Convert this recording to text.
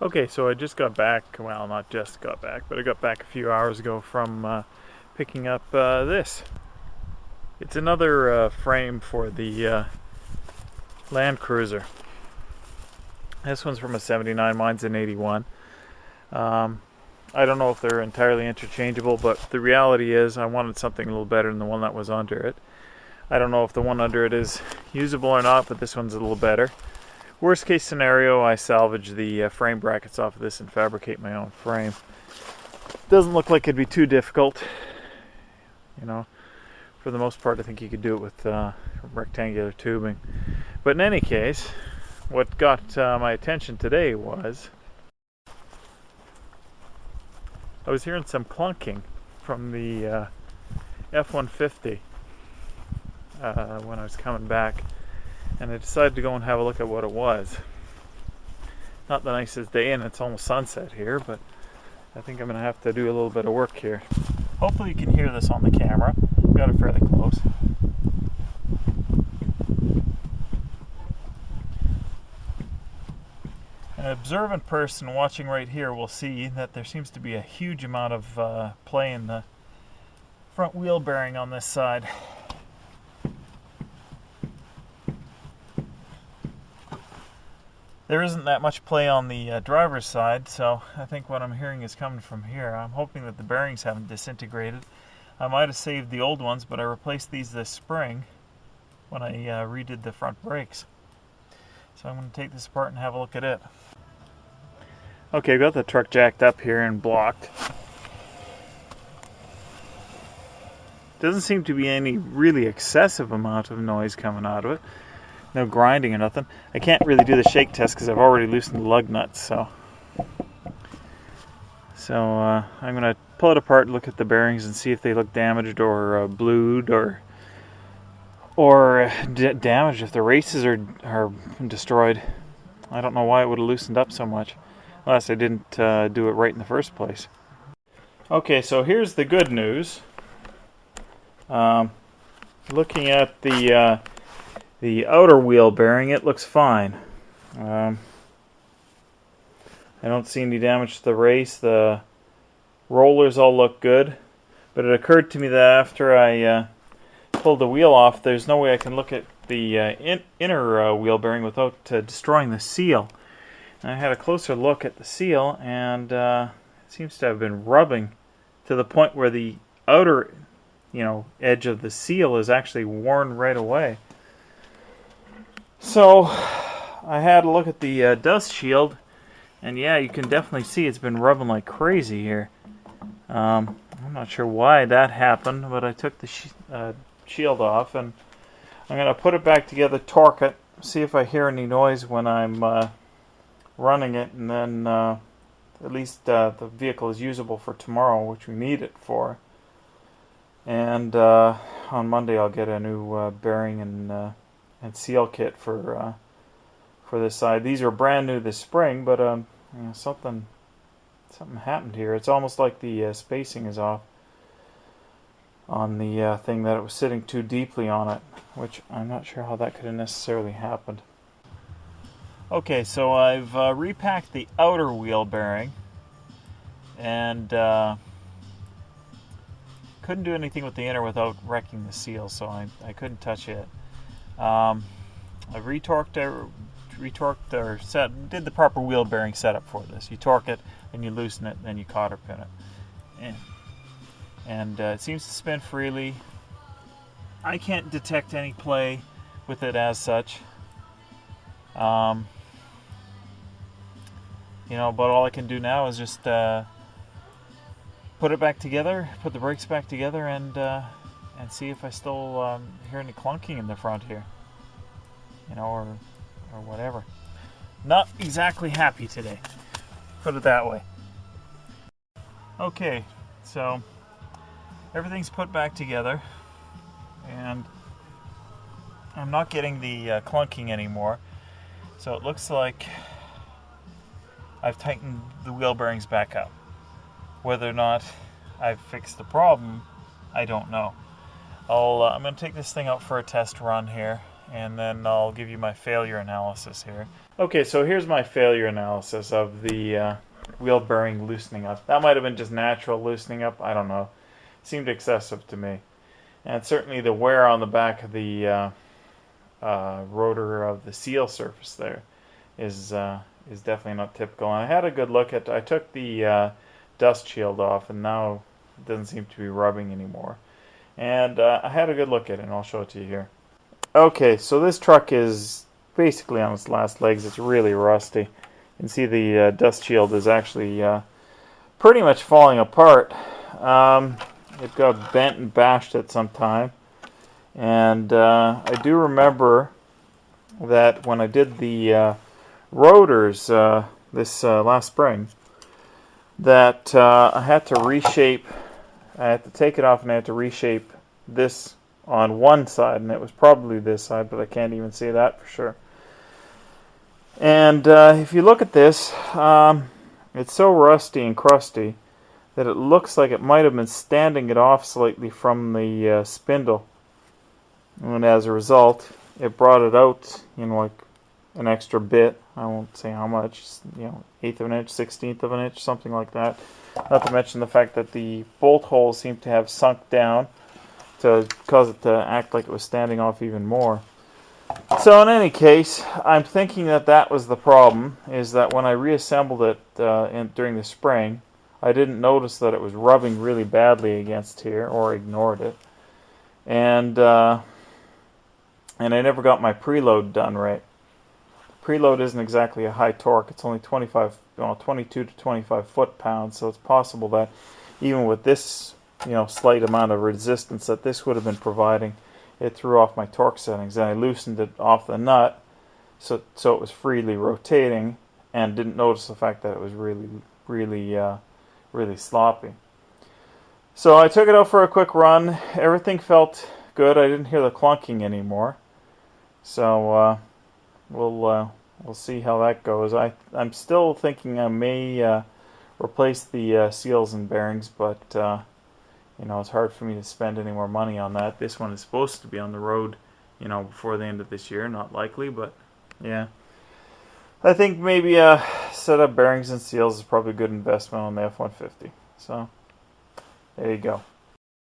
Okay, so I just got back, well, not just got back, but I got back a few hours ago from picking up this. It's another frame for the Land Cruiser. This one's from a 79, mine's an 81. I don't know if they're entirely interchangeable, but the reality is I wanted something a little better than the one that was under it. I don't know if the one under it is usable or not, but this one's a little better. Worst case scenario, I salvage the frame brackets off of this and fabricate my own frame. Doesn't look like it'd be too difficult. You know, for the most part, I think you could do it with rectangular tubing. But in any case, what got my attention today was I was hearing some clunking from the F150 when I was coming back, and I decided to go and have a look at what it was. Not the nicest day, and it's almost sunset here, but I think I'm going to have to do a little bit of work here. Hopefully you can hear this on the camera. I've got it fairly close. An observant person watching right here will see that there seems to be a huge amount of play in the front wheel bearing on this side. There isn't that much play on the driver's side, so I think what I'm hearing is coming from here. I'm hoping that the bearings haven't disintegrated. I might have saved the old ones, but I replaced these this spring when I redid the front brakes. So I'm going to take this apart and have a look at it. Okay, I've got the truck jacked up here and blocked. Doesn't seem to be any really excessive amount of noise coming out of it. No grinding or nothing. I can't really do the shake test because I've already loosened the lug nuts. So I'm going to pull it apart, look at the bearings, and see if they look damaged or blued or damaged. If the races are destroyed, I don't know why it would have loosened up so much, unless I didn't do it right in the first place. Okay, so here's the good news. Looking at the outer wheel bearing, it looks fine. I don't see any damage to the race. The rollers all look good, but it occurred to me that after I pulled the wheel off, there's no way I can look at the inner wheel bearing without destroying the seal. And I had a closer look at the seal, and it seems to have been rubbing to the point where the outer, edge of the seal is actually worn right away. So I had a look at the dust shield, and yeah, you can definitely see it's been rubbing like crazy here. I'm not sure why that happened, but I took the shield off, and I'm going to put it back together, torque it, see if I hear any noise when I'm running it, and then at least the vehicle is usable for tomorrow, which we need it for. And on Monday I'll get a new bearing and seal kit for this side. These are brand new this spring, but something happened here. It's almost like the spacing is off on the thing, that it was sitting too deeply on it, which I'm not sure how that could have necessarily happened. Okay, so I've repacked the outer wheel bearing, and couldn't do anything with the inner without wrecking the seal, so I couldn't touch it. I retorqued or did the proper wheel bearing setup for this. You torque it, then you loosen it, then you cotter pin it. And it seems to spin freely. I can't detect any play with it as such. But all I can do now is just put it back together, put the brakes back together, and see if I still hear any clunking in the front here, or whatever. Not exactly happy today, put it that way. Okay, so everything's put back together, and I'm not getting the clunking anymore, so it looks like I've tightened the wheel bearings back up. Whether or not I've fixed the problem, I don't know. I'm going to take this thing out for a test run here and then I'll give you my failure analysis here. Okay, so here's my failure analysis of the wheel bearing loosening up. That might have been just natural loosening up, I don't know. It seemed excessive to me. And certainly the wear on the back of the rotor of the seal surface there is definitely not typical. And I had a good look at, I took the dust shield off, and now it doesn't seem to be rubbing anymore. And I had a good look at it, and I'll show it to you here. Okay, so this truck is basically on its last legs. It's really rusty. You can see the dust shield is actually pretty much falling apart. It got bent and bashed at some time. And I do remember that when I did the rotors this last spring, that I had to reshape. I had to take it off, and I had to reshape this on one side, and it was probably this side, but I can't even say that for sure. And if you look at this, it's so rusty and crusty that it looks like it might have been standing it off slightly from the spindle. And as a result, it brought it out, like an extra bit. I won't say how much, 1/8 of an inch, 1/16 of an inch, something like that. Not to mention the fact that the bolt holes seem to have sunk down to cause it to act like it was standing off even more. So in any case, I'm thinking that that was the problem, is that when I reassembled it during the spring, I didn't notice that it was rubbing really badly against here, or ignored it. And I never got my preload done right. Preload isn't exactly a high torque. It's only 22 to 25 foot-pounds, so it's possible that even with this, slight amount of resistance that this would have been providing, it threw off my torque settings. And I loosened it off the nut, so it was freely rotating, and didn't notice the fact that it was really sloppy. So I took it out for a quick run. Everything felt good. I didn't hear the clunking anymore. So we'll see how that goes. I'm still thinking I may replace the seals and bearings, but it's hard for me to spend any more money on that. This one is supposed to be on the road, before the end of this year. Not likely, but yeah. I think maybe a set of bearings and seals is probably a good investment on the F-150. So there you go.